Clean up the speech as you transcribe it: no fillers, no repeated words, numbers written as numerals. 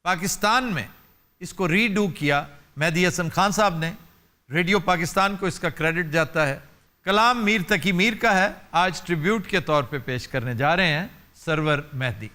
पाकिस्तान में इसको रीडू किया मेहदी हसन खान साहब ने। रेडियो पाकिस्तान को इसका क्रेडिट जाता है। कलाम मीर तकी मीर का है। आज ट्रिब्यूट के तौर पे पेश करने जा रहे हैं सरवर मेहदी।